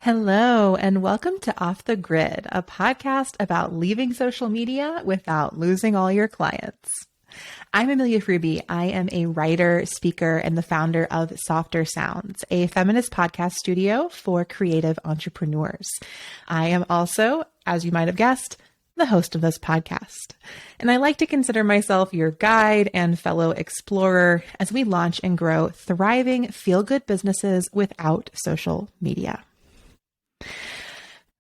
Hello, and welcome to Off the Grid, a podcast about leaving social media without losing all your clients. I'm Amelia. I am a writer, speaker, and the founder of Softer Sounds, a feminist podcast studio for creative entrepreneurs. I am also, as you might have guessed, the host of this podcast. And I like to consider myself your guide and fellow explorer as we launch and grow thriving, feel-good businesses without social media.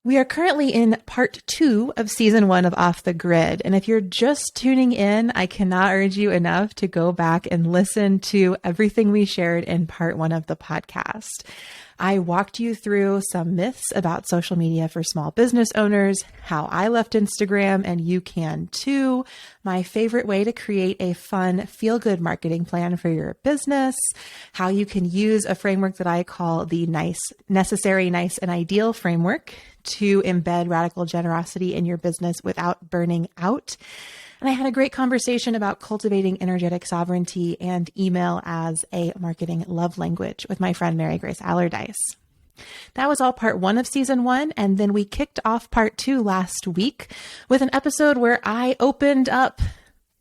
We are currently in part 2 of season 1 of Off the Grid. And if you're just tuning in, I cannot urge you enough to go back and listen to everything we shared in part 1 of the podcast. I walked you through some myths about social media for small business owners, how I left Instagram and you can too, my favorite way to create a fun, feel-good marketing plan for your business, how you can use a framework that I call the necessary, nice, and ideal framework to embed radical generosity in your business without burning out. And I had a great conversation about cultivating energetic sovereignty and email as a marketing love language with my friend Mary Grace Allardyce. That was all part 1 of season 1. And then we kicked off part 2 last week with an episode where I opened up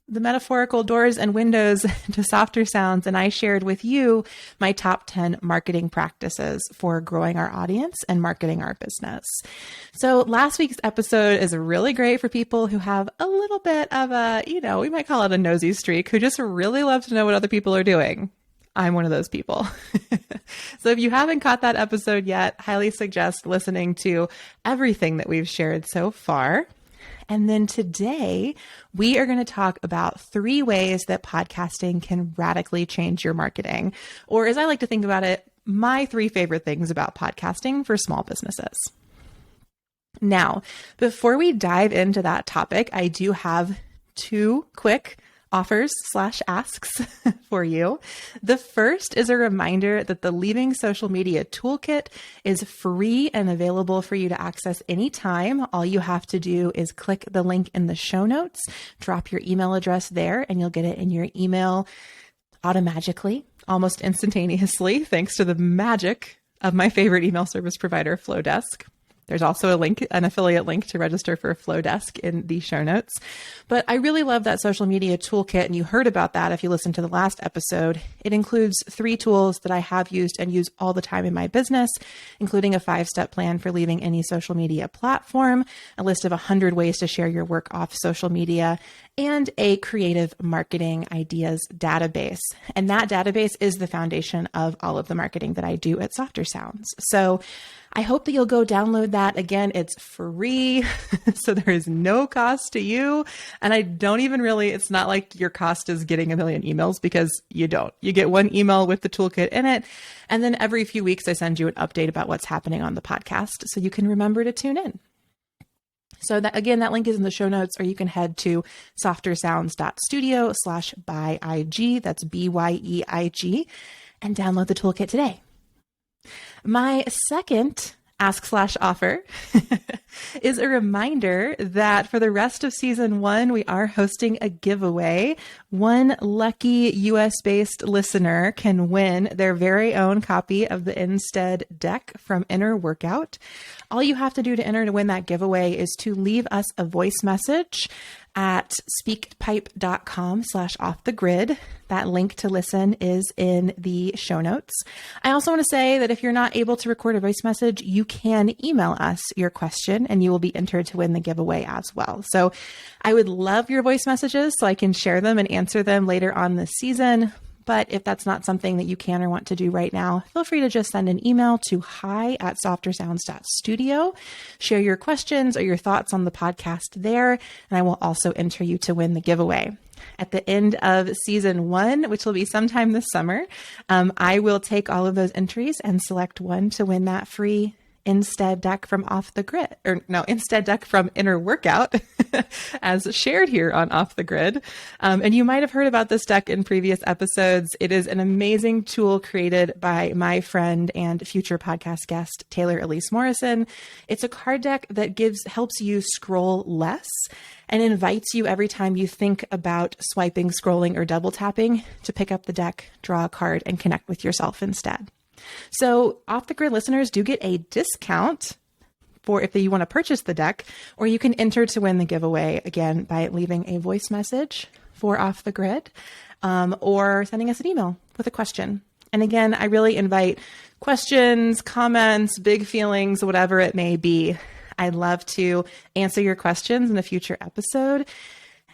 the metaphorical doors and windows to Softer Sounds, and I shared with you my top 10 marketing practices for growing our audience and marketing our business. So last week's episode is really great for people who have a little bit of a, we might call it a nosy streak, who just really love to know what other people are doing. I'm one of those people. So if you haven't caught that episode yet, highly suggest listening to everything that we've shared so far. And then today, we are going to talk about 3 ways that podcasting can radically change your marketing. Or as I like to think about it, my 3 favorite things about podcasting for small businesses. Now, before we dive into that topic, I do have 2 quick offers/asks for you. The first is a reminder that the Leaving Social Media Toolkit is free and available for you to access anytime. All you have to do is click the link in the show notes, drop your email address there, and you'll get it in your email automatically, almost instantaneously, thanks to the magic of my favorite email service provider, Flowdesk. There's also an affiliate link to register for Flowdesk in the show notes. But I really love that social media toolkit, and you heard about that if you listened to the last episode. It includes 3 tools that I have used and use all the time in my business, including a 5-step plan for leaving any social media platform, a list of 100 ways to share your work off social media, and a creative marketing ideas database. And that database is the foundation of all of the marketing that I do at Softer Sounds. So I hope that you'll go download that. Again, it's free, so there is no cost to you. And it's not like your cost is getting a million emails, because you don't. You get 1 email with the toolkit in it. And then every few weeks, I send you an update about what's happening on the podcast so you can remember to tune in. So that link is in the show notes, or you can head to softersounds.studio/byeig, that's BYEIG, and download the toolkit today. My second ask/offer is a reminder that for the rest of season 1, we are hosting a giveaway. 1 lucky US-based listener can win their very own copy of the Instead deck from Inner Workout. All you have to do to enter to win that giveaway is to leave us a voice message at speakpipe.com/offthegrid. That link to listen is in the show notes. I also want to say that if you're not able to record a voice message, you can email us your question and you will be entered to win the giveaway as well. So I would love your voice messages so I can share them and answer them later on this season. But if that's not something that you can or want to do right now, feel free to just send an email to hi@softersounds.studio. Share your questions or your thoughts on the podcast there, and I will also enter you to win the giveaway. At the end of season 1, which will be sometime this summer, I will take all of those entries and select one to win that free Instead deck from Instead deck from Inner Workout, as shared here on Off the Grid. And you might have heard about this deck in previous episodes. It is an amazing tool created by my friend and future podcast guest, Taylor Elise Morrison. It's a card deck that helps you scroll less and invites you every time you think about swiping, scrolling, or double tapping to pick up the deck, draw a card, and connect with yourself instead. So Off the Grid listeners do get a discount for if you want to purchase the deck, or you can enter to win the giveaway again by leaving a voice message for Off the Grid, or sending us an email with a question. And again, I really invite questions, comments, big feelings, whatever it may be. I'd love to answer your questions in a future episode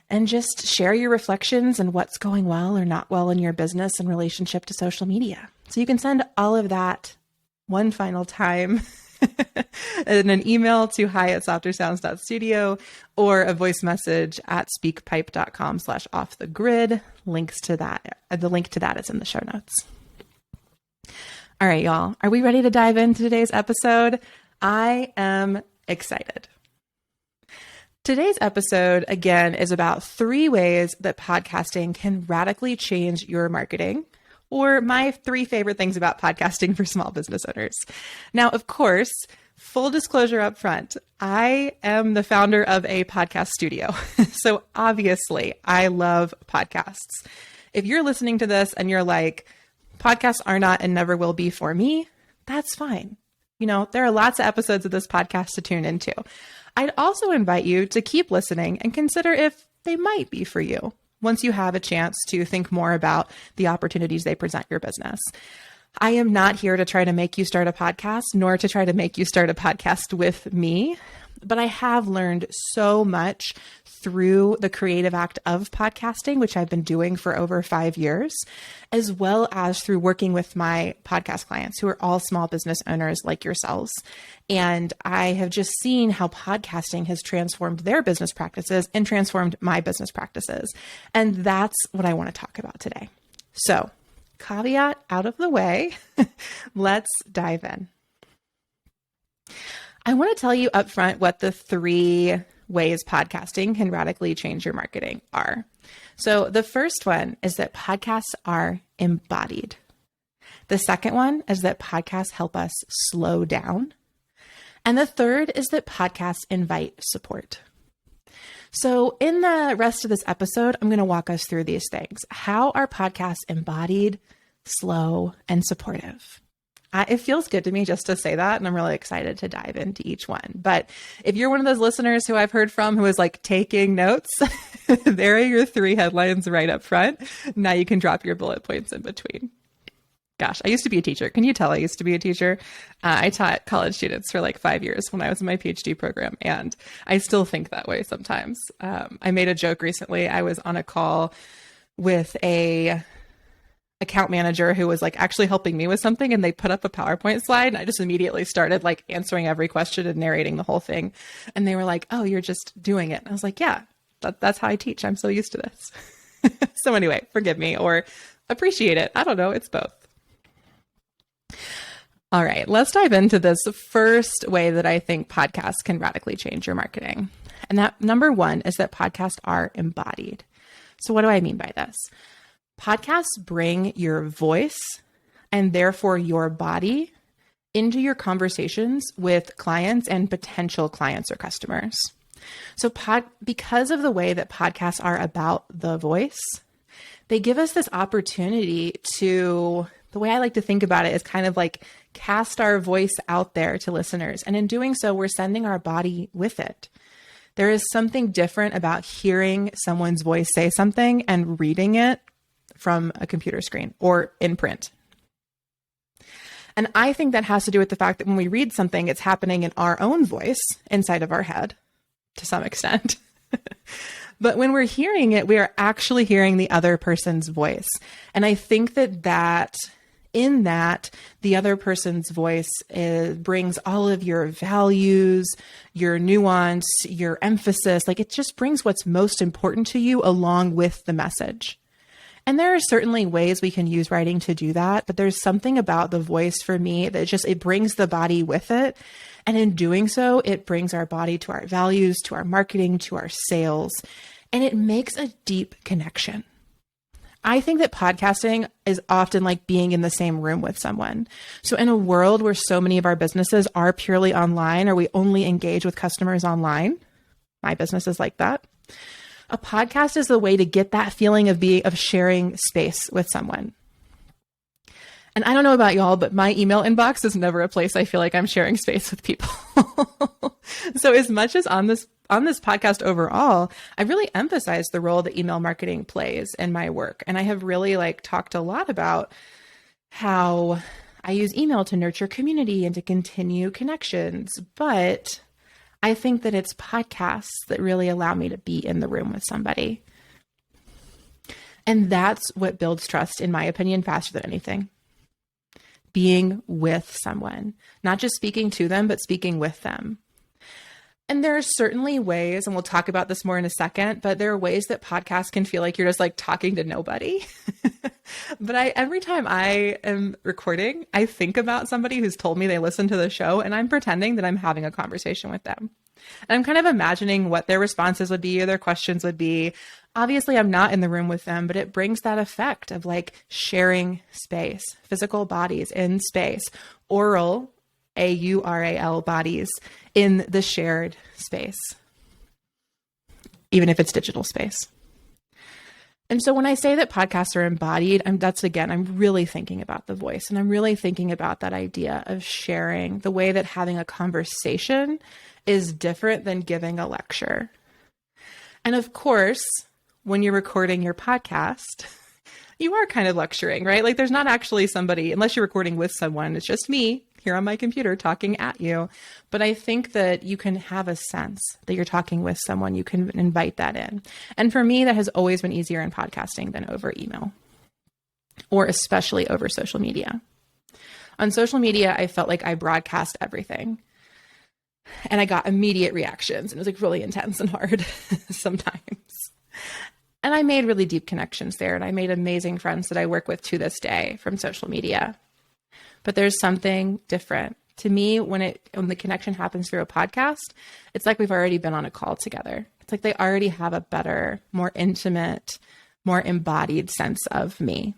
and just share your reflections and what's going well or not well in your business in relationship to social media. So you can send all of that one final time in an email to hi@softersounds.studio or a voice message at speakpipe.com/offthegrid. Links to that. The link to that is in the show notes. All right, y'all. Are we ready to dive into today's episode? I am excited. Today's episode, again, is about 3 ways that podcasting can radically change your marketing, or my 3 favorite things about podcasting for small business owners. Now, of course, full disclosure up front, I am the founder of a podcast studio. So obviously, I love podcasts. If you're listening to this and you're like, podcasts are not and never will be for me, that's fine. You know, there are lots of episodes of this podcast to tune into. I'd also invite you to keep listening and consider if they might be for you once you have a chance to think more about the opportunities they present your business. I am not here to try to make you start a podcast, nor to try to make you start a podcast with me, but I have learned so much through the creative act of podcasting, which I've been doing for over 5 years, as well as through working with my podcast clients who are all small business owners like yourselves. And I have just seen how podcasting has transformed their business practices and transformed my business practices. And that's what I want to talk about today. So, caveat out of the way, let's dive in. I want to tell you up front what the 3 ways podcasting can radically change your marketing are. So the first one is that podcasts are embodied. The second one is that podcasts help us slow down. And the third is that podcasts invite support. So in the rest of this episode, I'm going to walk us through these things. How are podcasts embodied, slow, and supportive? It feels good to me just to say that, and I'm really excited to dive into each one. But if you're one of those listeners who I've heard from who is like taking notes, there are your 3 headlines right up front. Now you can drop your bullet points in between. Gosh, I used to be a teacher. Can you tell I used to be a teacher? I taught college students for like 5 years when I was in my PhD program, and I still think that way sometimes. I made a joke recently. I was on a call with a account manager who was like actually helping me with something, and they put up a PowerPoint slide, and I just immediately started like answering every question and narrating the whole thing. And they were like, "Oh, you're just doing it." And I was like, "Yeah, that's how I teach. I'm so used to this." So anyway, forgive me or appreciate it. I don't know. It's both. All right, let's dive into this first way that I think podcasts can radically change your marketing. And that number 1 is that podcasts are embodied. So what do I mean by this? Podcasts bring your voice and therefore your body into your conversations with clients and potential clients or customers. So because of the way that podcasts are about the voice, they give us this opportunity to, the way I like to think about it is kind of like cast our voice out there to listeners. And in doing so, we're sending our body with it. There is something different about hearing someone's voice say something and reading it from a computer screen or in print. And I think that has to do with the fact that when we read something, it's happening in our own voice inside of our head to some extent. But when we're hearing it, we are actually hearing the other person's voice. And I think that in that, the other person's voice brings all of your values, your nuance, your emphasis. Like it just brings what's most important to you along with the message. And there are certainly ways we can use writing to do that, but there's something about the voice for me that it brings the body with it. And in doing so, it brings our body to our values, to our marketing, to our sales, and it makes a deep connection. I think that podcasting is often like being in the same room with someone. So in a world where so many of our businesses are purely online, or we only engage with customers online, my business is like that. A podcast is the way to get that feeling of sharing space with someone. And I don't know about y'all, but my email inbox is never a place I feel like I'm sharing space with people. So as much as on this podcast overall, I really emphasize the role that email marketing plays in my work. And I have really talked a lot about how I use email to nurture community and to continue connections. But I think that it's podcasts that really allow me to be in the room with somebody. And that's what builds trust, in my opinion, faster than anything. Being with someone, not just speaking to them, but speaking with them. And there are certainly ways, and we'll talk about this more in a second, but there are ways that podcasts can feel like you're just talking to nobody. But every time I am recording, I think about somebody who's told me they listen to the show, and I'm pretending that I'm having a conversation with them. And I'm kind of imagining what their responses would be or their questions would be. Obviously, I'm not in the room with them, but it brings that effect of sharing space, physical bodies in space, oral, AURAL bodies in the shared space, even if it's digital space. And so when I say that podcasts are embodied, I'm really thinking about the voice, and I'm really thinking about that idea of sharing, the way that having a conversation is different than giving a lecture. And of course, when you're recording your podcast, you are kind of lecturing, right? There's not actually somebody, unless you're recording with someone, it's just me here on my computer talking at you. But I think that you can have a sense that you're talking with someone. You can invite that in. And for me, that has always been easier in podcasting than over email, or especially over social media. On social media, I felt like I broadcast everything, and I got immediate reactions, and it was really intense and hard sometimes. And I made really deep connections there, and I made amazing friends that I work with to this day from social media. But there's something different. To me, when the connection happens through a podcast, it's like we've already been on a call together. It's like they already have a better, more intimate, more embodied sense of me.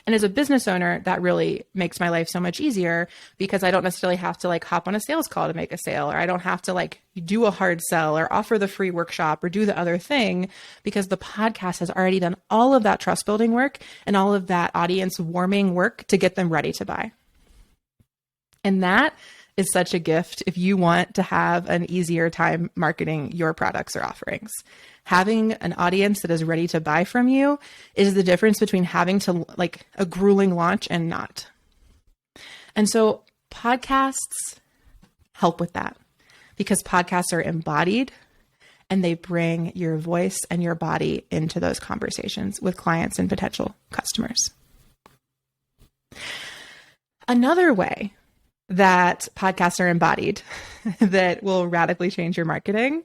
And as a business owner, that really makes my life so much easier, because I don't necessarily have to hop on a sales call to make a sale, or I don't have to do a hard sell or offer the free workshop or do the other thing, because the podcast has already done all of that trust building work and all of that audience warming work to get them ready to buy. And that is such a gift if you want to have an easier time marketing your products or offerings. Having an audience that is ready to buy from you is the difference between having to a grueling launch and not. And so podcasts help with that, because podcasts are embodied and they bring your voice and your body into those conversations with clients and potential customers. Another way that podcasts are embodied that will radically change your marketing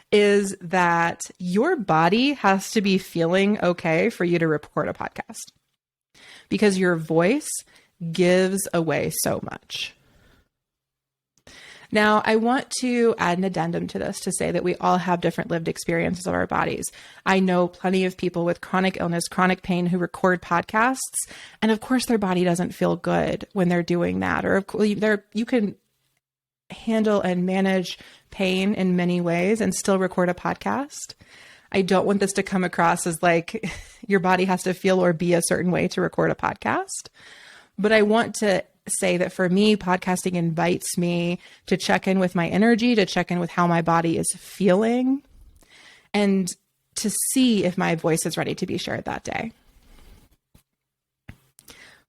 is that your body has to be feeling okay for you to record a podcast, because your voice gives away so much. Now, I want to add an addendum to this to say that we all have different lived experiences of our bodies. I know plenty of people with chronic illness, chronic pain who record podcasts, and of course their body doesn't feel good when they're doing that. Or you can handle and manage pain in many ways and still record a podcast. I don't want this to come across as your body has to feel or be a certain way to record a podcast. But I want to say that for me, podcasting invites me to check in with my energy, to check in with how my body is feeling, and to see if my voice is ready to be shared that day.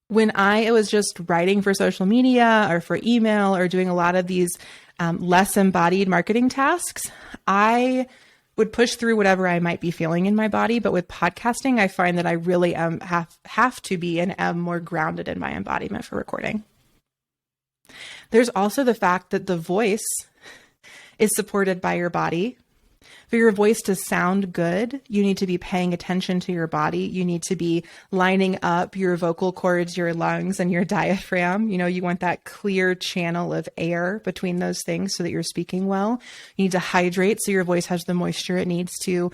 When I was just writing for social media or for email or doing a lot of these less embodied marketing tasks, I would push through whatever I might be feeling in my body. But with podcasting, I find that I really have to be and am more grounded in my embodiment for recording. There's also the fact that the voice is supported by your body. For your voice to sound good, you need to be paying attention to your body. You need to be lining up your vocal cords, your lungs, and your diaphragm. You want that clear channel of air between those things so that you're speaking well. You need to hydrate so your voice has the moisture it needs to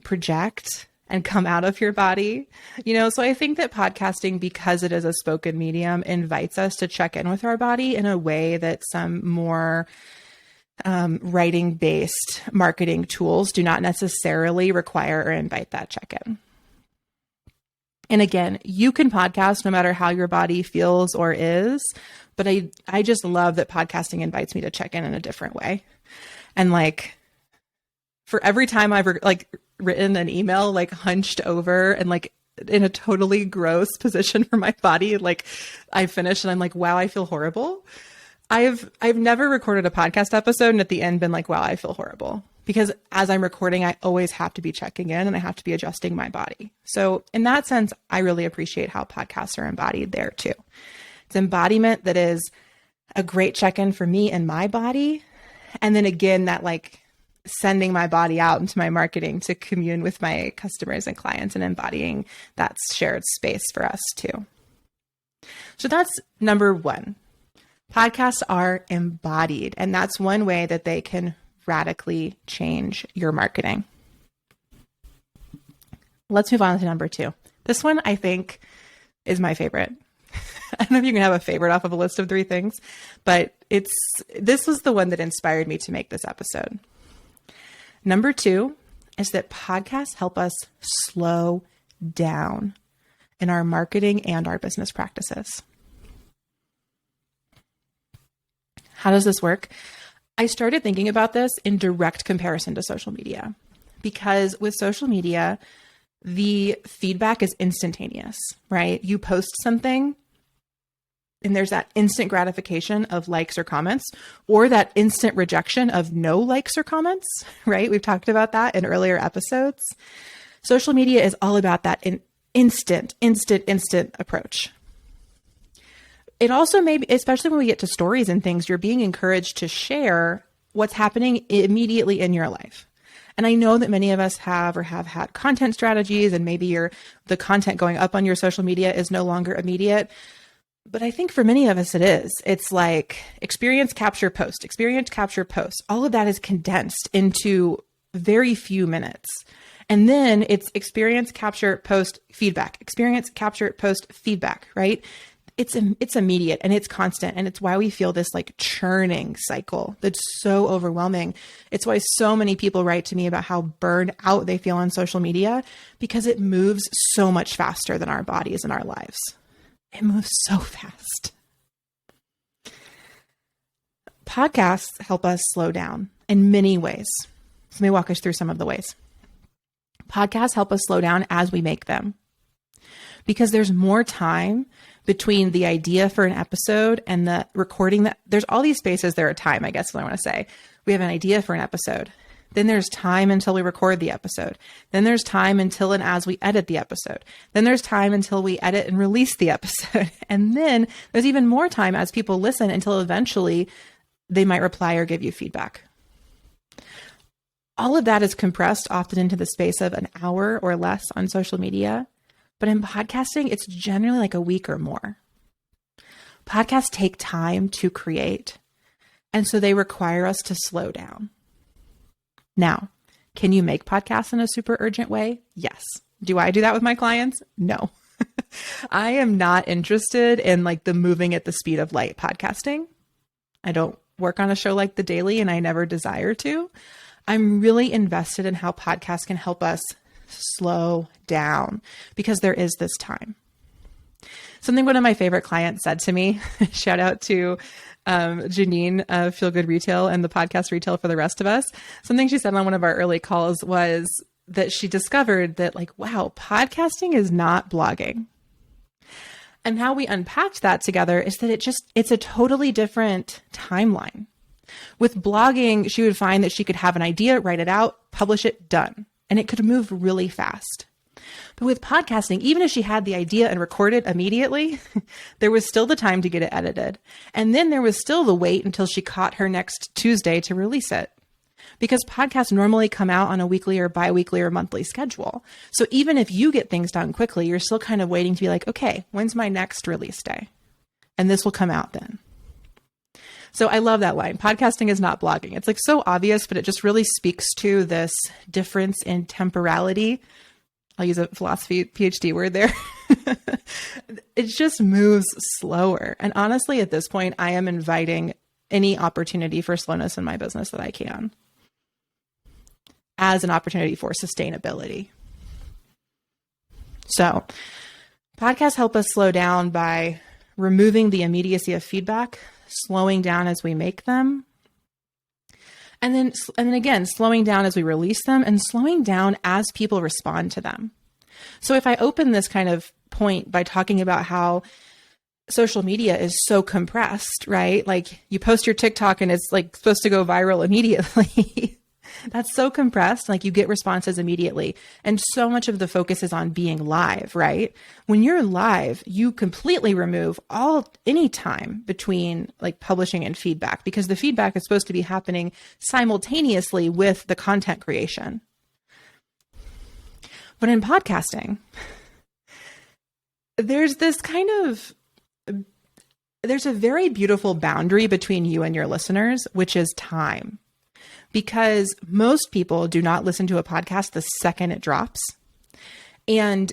project and come out of your body. So I think that podcasting, because it is a spoken medium, invites us to check in with our body in a way that some more writing-based marketing tools do not necessarily require or invite that check-in. And again, you can podcast no matter how your body feels or is, but I just love that podcasting invites me to check in a different way. And like, for every time I've written an email, like hunched over and like in a totally gross position for my body, like I finish and I'm like, wow, I feel horrible. I've never recorded a podcast episode and at the end been like, wow, I feel horrible. Because as I'm recording, I always have to be checking in and I have to be adjusting my body. So in that sense, I really appreciate how podcasts are embodied there too. It's embodiment that is a great check-in for me and my body. And then again, that like sending my body out into my marketing to commune with my customers and clients and embodying that shared space for us too. So that's number one. Podcasts are embodied, and that's one way that they can radically change your marketing. Let's move on to number two. This one I think is my favorite. I don't know if you can have a favorite off of a list of three things, but this was the one that inspired me to make this episode. Number two is that podcasts help us slow down in our marketing and our business practices. How does this work? I started thinking about this in direct comparison to social media, because with social media, the feedback is instantaneous, right? You post something and there's that instant gratification of likes or comments, or that instant rejection of no likes or comments, right? We've talked about that in earlier episodes. Social media is all about that instant approach. It also may be, especially when we get to stories and things, you're being encouraged to share what's happening immediately in your life. And I know that many of us have had content strategies, and maybe the content going up on your social media is no longer immediate. But I think for many of us, it is. It's like experience, capture, post. All of that is condensed into very few minutes. And then it's experience, capture, post, feedback. Experience, capture, post, feedback, right? It's immediate and it's constant. And it's why we feel this like churning cycle that's so overwhelming. It's why so many people write to me about how burned out they feel on social media, because it moves so much faster than our bodies and our lives. It moves so fast. Podcasts help us slow down in many ways. So let me walk us through some of the ways. Podcasts help us slow down as we make them, because there's more time between the idea for an episode and the recording. That there's all these spaces there are time, I guess is what I want to say. We have an idea for an episode. Then there's time until we record the episode. Then there's time until and as we edit the episode. Then there's time until we edit and release the episode. And then there's even more time as people listen until eventually they might reply or give you feedback. All of that is compressed often into the space of an hour or less on social media. But in podcasting, it's generally like a week or more. Podcasts take time to create, and so they require us to slow down. Now, can you make podcasts in a super urgent way? Yes. Do I do that with my clients? No. I am not interested in like the moving at the speed of light podcasting. I don't work on a show like The Daily, and I never desire to. I'm really invested in how podcasts can help us slow down, because there is this time. Something one of my favorite clients said to me, shout out to Janine of Feel Good Retail and the podcast Retail for the Rest of Us. Something she said on one of our early calls was that she discovered that like, wow, podcasting is not blogging. And how we unpacked that together is that it's a totally different timeline. With blogging, she would find that she could have an idea, write it out, publish it, done. And it could move really fast. But with podcasting, even if she had the idea and recorded immediately, there was still the time to get it edited. And then there was still the wait until she caught her next Tuesday to release it. Because podcasts normally come out on a weekly or bi-weekly or monthly schedule. So even if you get things done quickly, you're still kind of waiting to be like, okay, when's my next release day? And this will come out then. So I love that line. Podcasting is not blogging. It's like so obvious, but it just really speaks to this difference in temporality. I'll use a philosophy PhD word there. It just moves slower. And honestly, at this point, I am inviting any opportunity for slowness in my business that I can as an opportunity for sustainability. So Podcasts help us slow down by removing the immediacy of feedback, slowing down as we make them, and then again, slowing down as we release them, and slowing down as people respond to them. So if I open this kind of point by talking about how social media is so compressed, right? Like you post your TikTok and it's like supposed to go viral immediately. That's so compressed. Like you get responses immediately. And so much of the focus is on being live, right? When you're live, you completely remove any time between like publishing and feedback, because the feedback is supposed to be happening simultaneously with the content creation. But in podcasting, there's a very beautiful boundary between you and your listeners, which is time. Because most people do not listen to a podcast the second it drops. And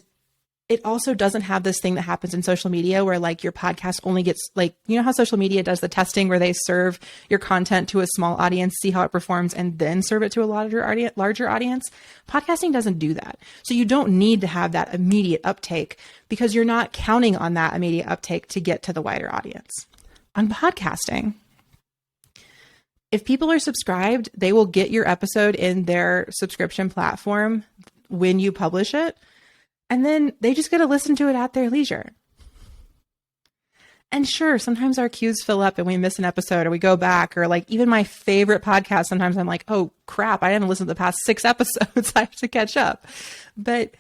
it also doesn't have this thing that happens in social media where like your podcast only gets like, you know how social media does the testing where they serve your content to a small audience, see how it performs, and then serve it to a larger audience? Podcasting doesn't do that. So you don't need to have that immediate uptake because you're not counting on that immediate uptake to get to the wider audience. On podcasting, if people are subscribed, they will get your episode in their subscription platform when you publish it. And then they just get to listen to it at their leisure. And sure, sometimes our queues fill up and we miss an episode or we go back, or like even my favorite podcast, sometimes I'm like, oh crap, I didn't listen to the past 6 episodes. I have to catch up. But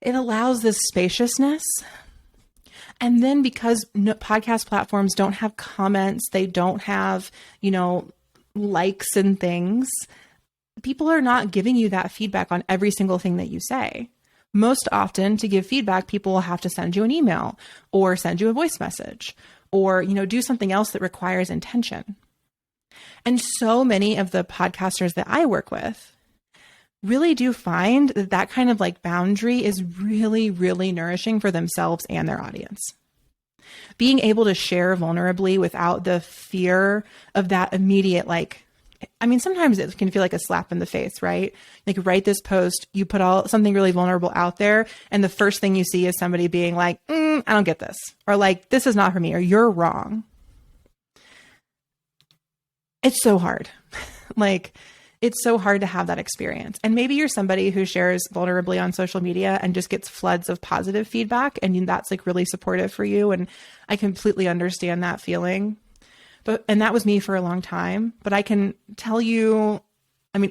it allows this spaciousness. And then because podcast platforms don't have comments, they don't have, likes and things, people are not giving you that feedback on every single thing that you say. Most often to give feedback, people will have to send you an email or send you a voice message or, do something else that requires intention. And so many of the podcasters that I work with really do find that kind of like boundary is really, really nourishing for themselves and their audience. Being able to share vulnerably without the fear of that immediate, sometimes it can feel like a slap in the face, right? Like write this post, you put something really vulnerable out there, and the first thing you see is somebody being like, I don't get this, or like, this is not for me, or you're wrong. It's so hard. It's so hard to have that experience. And maybe you're somebody who shares vulnerably on social media and just gets floods of positive feedback, and that's like really supportive for you. And I completely understand that feeling. And that was me for a long time, but I can tell you,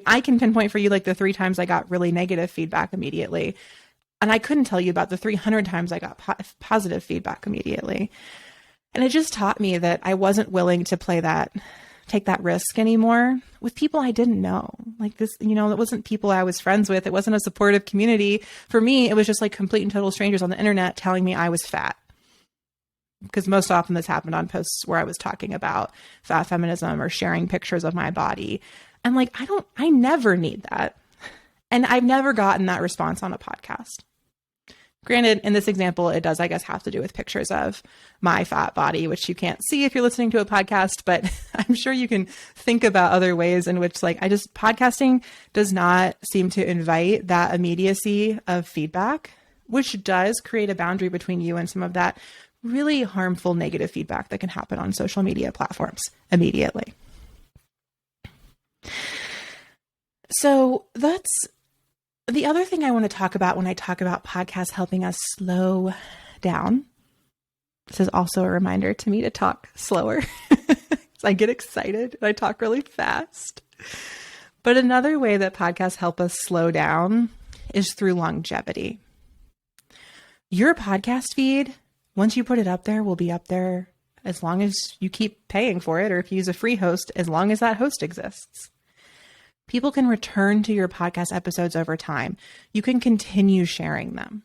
I can pinpoint for you like the 3 times I got really negative feedback immediately. And I couldn't tell you about the 300 times I got positive feedback immediately. And it just taught me that I wasn't willing to take that risk anymore with people I didn't know. Like this, it wasn't people I was friends with. It wasn't a supportive community. For me, it was just like complete and total strangers on the internet telling me I was fat. Because most often this happened on posts where I was talking about fat feminism or sharing pictures of my body. And like, I never need that. And I've never gotten that response on a podcast. Granted, in this example, it does, I guess, have to do with pictures of my fat body, which you can't see if you're listening to a podcast, but I'm sure you can think about other ways in which podcasting does not seem to invite that immediacy of feedback, which does create a boundary between you and some of that really harmful negative feedback that can happen on social media platforms immediately. So that's the other thing I want to talk about when I talk about podcasts helping us slow down. This is also a reminder to me to talk slower. I get excited and I talk really fast. But another way that podcasts help us slow down is through longevity. Your podcast feed, once you put it up there, will be up there as long as you keep paying for it, or if you use a free host, as long as that host exists. People can return to your podcast episodes over time. You can continue sharing them.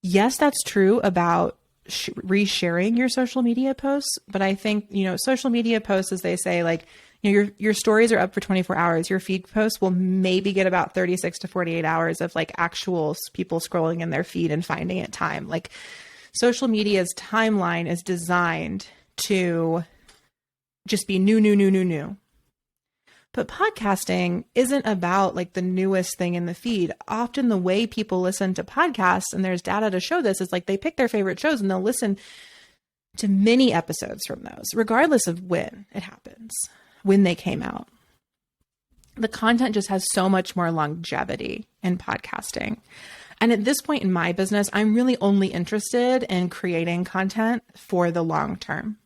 Yes, that's true about resharing your social media posts, but I think, social media posts, as they say, your stories are up for 24 hours. Your feed posts will maybe get about 36 to 48 hours of actual people scrolling in their feed and finding it time. Social media's timeline is designed to just be new. But podcasting isn't about like the newest thing in the feed. Often the way people listen to podcasts, and there's data to show this, is like they pick their favorite shows and they'll listen to many episodes from those, regardless of when it happens, when they came out. The content just has so much more longevity in podcasting. And at this point in my business, I'm really only interested in creating content for the long term,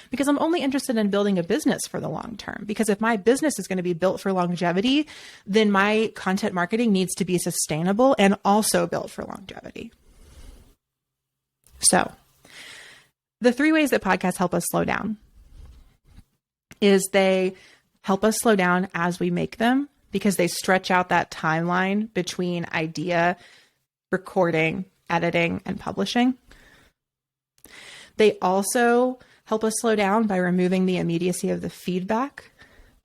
because I'm only interested in building a business for the long term. Because if my business is going to be built for longevity, then my content marketing needs to be sustainable and also built for longevity. So the 3 ways that podcasts help us slow down is they help us slow down as we make them, because they stretch out that timeline between idea, recording, editing, and publishing. They also help us slow down by removing the immediacy of the feedback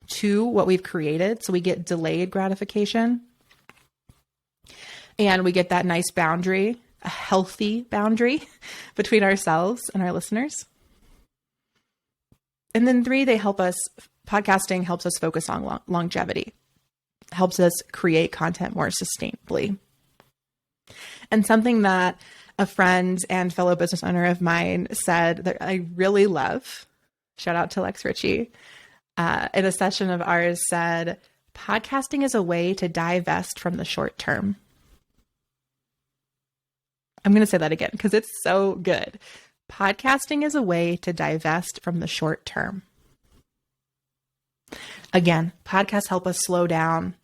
to what we've created. So we get delayed gratification, and we get that nice boundary, a healthy boundary between ourselves and our listeners. And then 3, podcasting helps us focus on longevity, helps us create content more sustainably. And something that a friend and fellow business owner of mine said that I really love, shout out to Lex Ritchie, in a session of ours, said, podcasting is a way to divest from the short term. I'm going to say that again because it's so good. Podcasting is a way to divest from the short term. Again, podcasts help us slow down.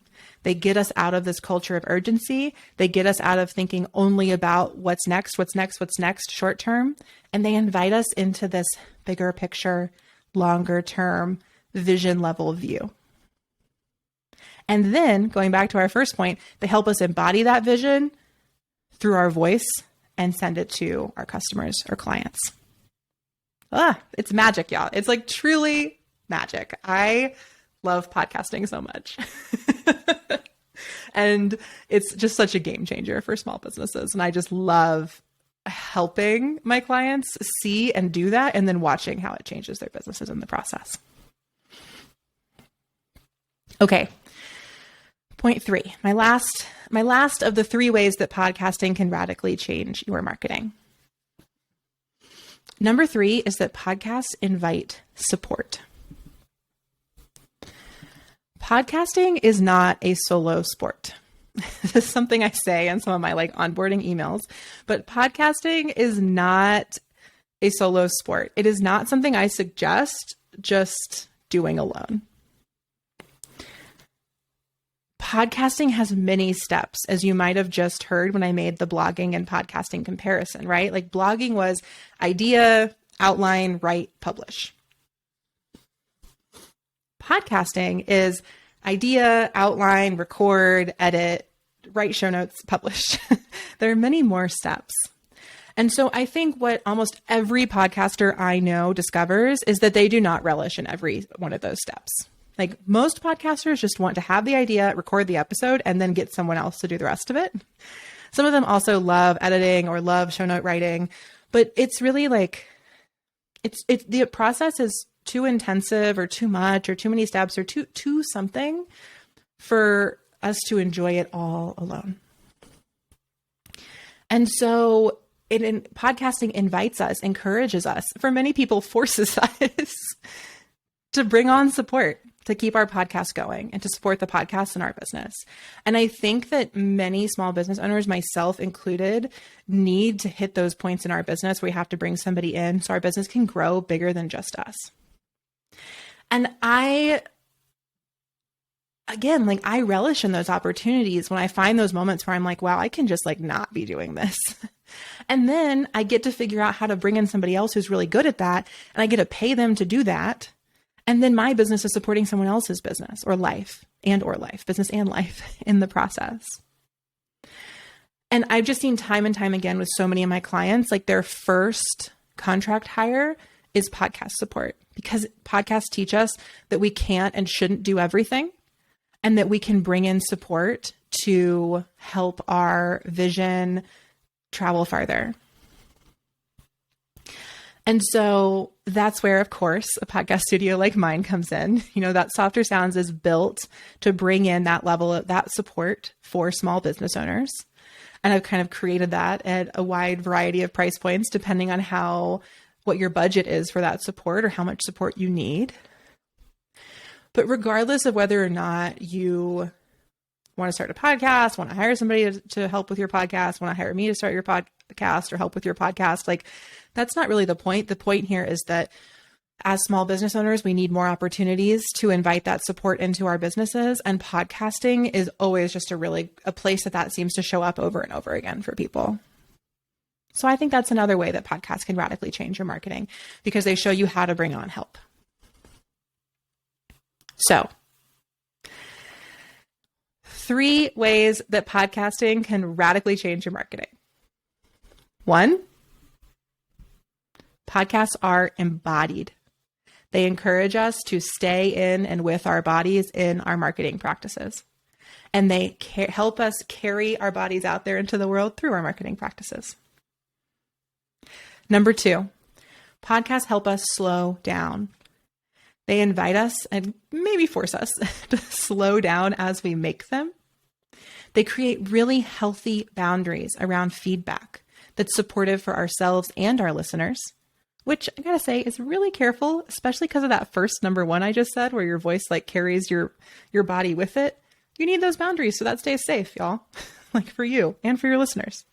They get us out of this culture of urgency. They get us out of thinking only about what's next, short term. And they invite us into this bigger picture, longer term, vision level view. And then going back to our first point, they help us embody that vision through our voice and send it to our customers or clients. It's magic, y'all. It's like truly magic. I love podcasting so much. And it's just such a game changer for small businesses. And I just love helping my clients see and do that, and then watching how it changes their businesses in the process. Okay. Point 3, my last of the 3 ways that podcasting can radically change your marketing. Number 3 is that podcasts invite support. Podcasting is not a solo sport. This is something I say in some of my onboarding emails, but podcasting is not a solo sport. It is not something I suggest just doing alone. Podcasting has many steps, as you might have just heard when I made the blogging and podcasting comparison, right? Like blogging was idea, outline, write, publish. Podcasting is idea, outline, record, edit, write show notes, publish. There are many more steps. And so I think what almost every podcaster I know discovers is that they do not relish in every one of those steps. Like most podcasters just want to have the idea, record the episode, and then get someone else to do the rest of it. Some of them also love editing or love show note writing, but it's really the process is too intensive or too much or too many steps or too something for us to enjoy it all alone. And so podcasting invites us, encourages us, for many people forces us to bring on support, to keep our podcast going and to support the podcast in our business. And I think that many small business owners, myself included, need to hit those points in our business where we have to bring somebody in so our business can grow bigger than just us. And I relish in those opportunities when I find those moments where I'm like, wow, I can just not be doing this. And then I get to figure out how to bring in somebody else who's really good at that. And I get to pay them to do that. And then my business is supporting someone else's business or life, business and life in the process. And I've just seen time and time again with so many of my clients, their first contract hire is podcast support, because podcasts teach us that we can't and shouldn't do everything, and that we can bring in support to help our vision travel farther. And so that's where, of course, a podcast studio like mine comes in. That Softer Sounds is built to bring in that level of that support for small business owners. And I've kind of created that at a wide variety of price points, depending on what your budget is for that support or how much support you need. But regardless of whether or not you want to start a podcast, want to hire somebody to help with your podcast, want to hire me to start your podcast or help with your podcast, like that's not really the point. The point here is that as small business owners, we need more opportunities to invite that support into our businesses. And podcasting is always just a place that seems to show up over and over again for people. So I think that's another way that podcasts can radically change your marketing, because they show you how to bring on help. So 3 ways that podcasting can radically change your marketing. 1, podcasts are embodied. They encourage us to stay in and with our bodies in our marketing practices. And they help us carry our bodies out there into the world through our marketing practices. Number 2, podcasts help us slow down. They invite us and maybe force us to slow down as we make them. They create really healthy boundaries around feedback that's supportive for ourselves and our listeners, which I gotta say is really careful, especially because of that first number 1 I just said, where your voice carries your body with it. You need those boundaries so that stays safe, y'all, for you and for your listeners.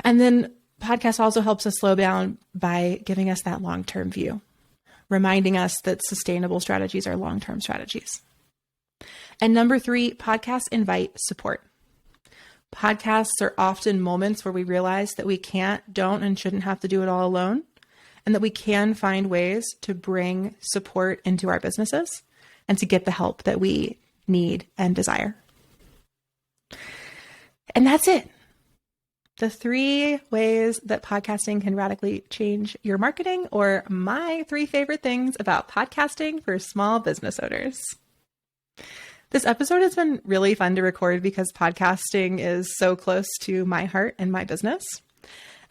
And then podcast also helps us slow down by giving us that long-term view, reminding us that sustainable strategies are long-term strategies. And number 3, podcasts invite support. Podcasts are often moments where we realize that we can't, don't, and shouldn't have to do it all alone, and that we can find ways to bring support into our businesses and to get the help that we need and desire. And that's it. The 3 ways that podcasting can radically change your marketing, or my 3 favorite things about podcasting for small business owners. This episode has been really fun to record because podcasting is so close to my heart and my business.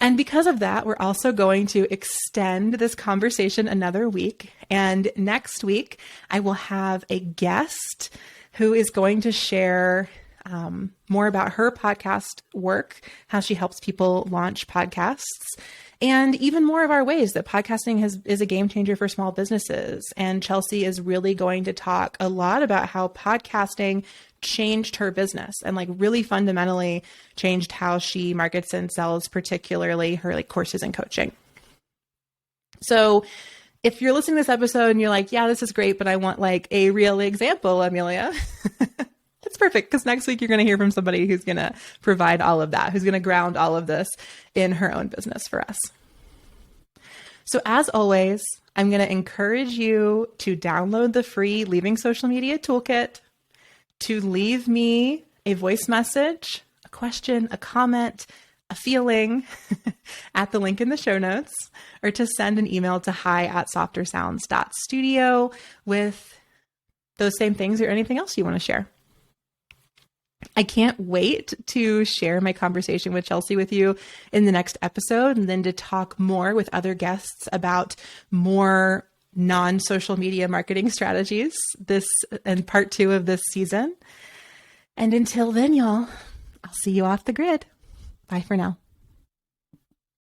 And because of that, we're also going to extend this conversation another week. And next week, I will have a guest who is going to share more about her podcast work, how she helps people launch podcasts, and even more of our ways that podcasting is a game changer for small businesses. And Chelsea is really going to talk a lot about how podcasting changed her business and really fundamentally changed how she markets and sells, particularly her courses and coaching. So if you're listening to this episode and you're like, yeah, this is great, but I want a real example, Amelia, it's perfect, because next week you're going to hear from somebody who's going to provide all of that, who's going to ground all of this in her own business for us. So as always, I'm going to encourage you to download the free Leaving Social Media Toolkit, to leave me a voice message, a question, a comment, a feeling at the link in the show notes, or to send an email to hi@softersounds.studio with those same things or anything else you want to share. I can't wait to share my conversation with Chelsea with you in the next episode, and then to talk more with other guests about more non-social media marketing strategies and part 2 of this season. And until then, y'all, I'll see you off the grid. Bye for now.